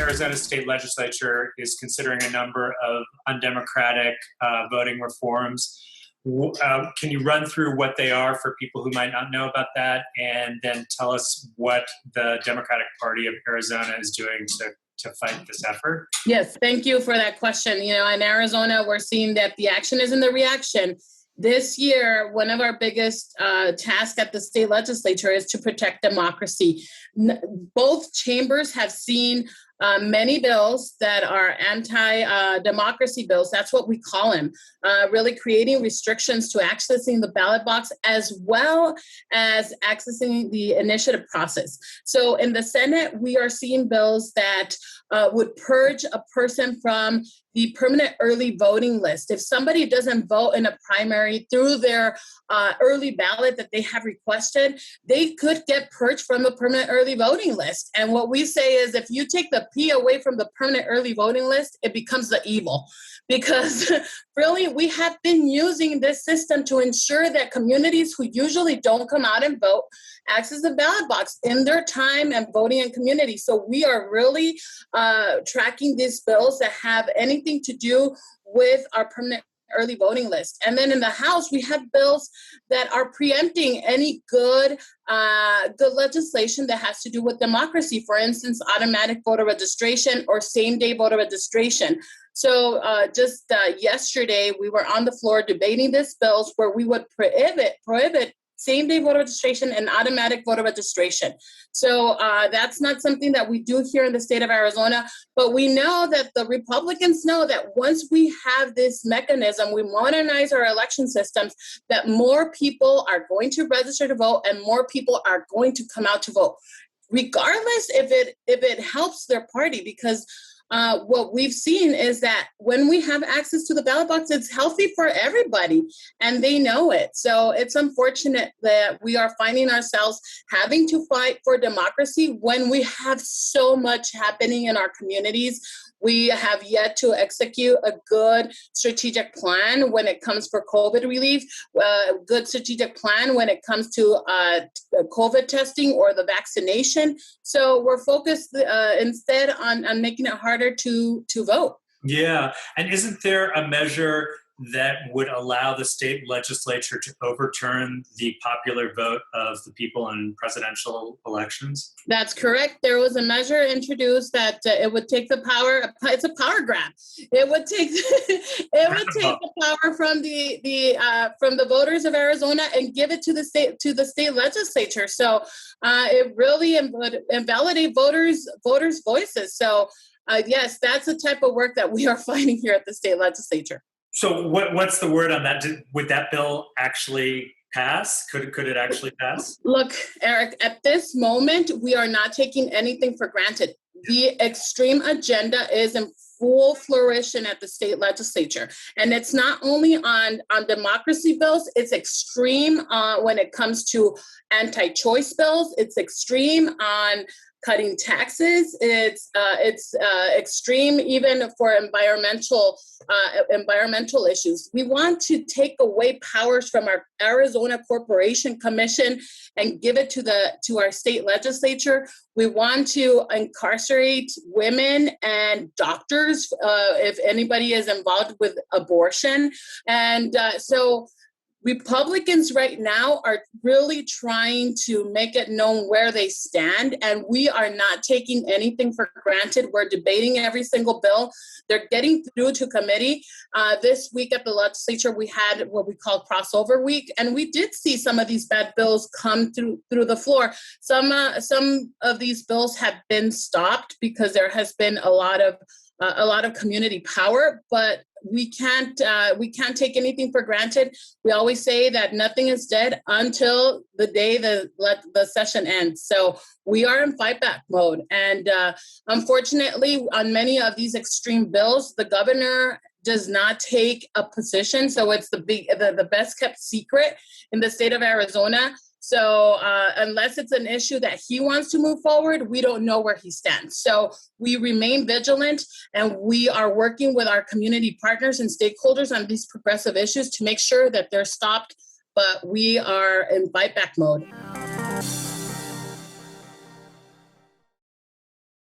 Arizona state legislature is considering a number of undemocratic voting reforms. Can you run through what they are for people who might not know about that, and then tell us what the Democratic Party of Arizona is doing to fight this effort? Yes, thank you for that question. You know, in Arizona, we're seeing that the action is in the reaction. This year, one of our biggest tasks at the state legislature is to protect democracy. Both chambers have seen many bills that are anti-democracy bills. That's what we call them, really creating restrictions to accessing the ballot box as well as accessing the initiative process. So in the Senate, we are seeing bills that would purge a person from the permanent early voting list. If somebody doesn't vote in a primary through their early ballot that they have requested, they could get purged from the permanent early voting list. And what we say is if you take the P away from the permanent early voting list, it becomes the evil. Because really, we have been using this system to ensure that communities who usually don't come out and vote access the ballot box in their time and voting in community. So we are really tracking these bills that have anything to do with our permanent early voting list. And then in the House, we have bills that are preempting any good legislation that has to do with democracy. For instance, automatic voter registration or same-day voter registration. So just yesterday, we were on the floor debating these bills where we would prohibit same-day voter registration and automatic voter registration. So that's not something that we do here in the state of Arizona, but we know that the Republicans know that once we have this mechanism, we modernize our election systems, that more people are going to register to vote and more people are going to come out to vote, regardless if it helps their party, because what we've seen is that when we have access to the ballot box, it's healthy for everybody, and they know it. So it's unfortunate that we are finding ourselves having to fight for democracy when we have so much happening in our communities. We have yet to execute a good strategic plan when it comes for COVID relief, good strategic plan when it comes to COVID testing or the vaccination. So we're focused instead on making it harder to vote. Yeah. And isn't there a measure that would allow the state legislature to overturn the popular vote of the people in presidential elections? That's correct. There was a measure introduced that it would take the power. It's a power grab. It would take the power from the voters of Arizona and give it to the state legislature. So it really would invalidate voters' voices. So yes, that's the type of work that we are fighting here at the state legislature. So what's the word on that? Would that bill actually pass? Could it actually pass? Look, Eric, at this moment, we are not taking anything for granted. The extreme agenda is in full flourishing at the state legislature. And it's not only on democracy bills, it's extreme when it comes to anti-choice bills. It's extreme on cutting taxes. It's extreme even for environmental issues. We want to take away powers from our Arizona Corporation Commission and give it to our state legislature. We want to incarcerate women and doctors if anybody is involved with abortion. And so Republicans right now are really trying to make it known where they stand, and we are not taking anything for granted. We're debating every single bill. They're getting through to committee. This week at the legislature, we had what we call crossover week, and we did see some of these bad bills come through the floor. Some of these bills have been stopped because there has been a lot of community power, but we can't take anything for granted. We always say that nothing is dead until the day the session ends. So we are in fight back mode. And unfortunately, on many of these extreme bills, the governor does not take a position. So it's the best kept secret in the state of Arizona. So unless it's an issue that he wants to move forward, we don't know where he stands. So we remain vigilant, and we are working with our community partners and stakeholders on these progressive issues to make sure that they're stopped, but we are in fight back mode.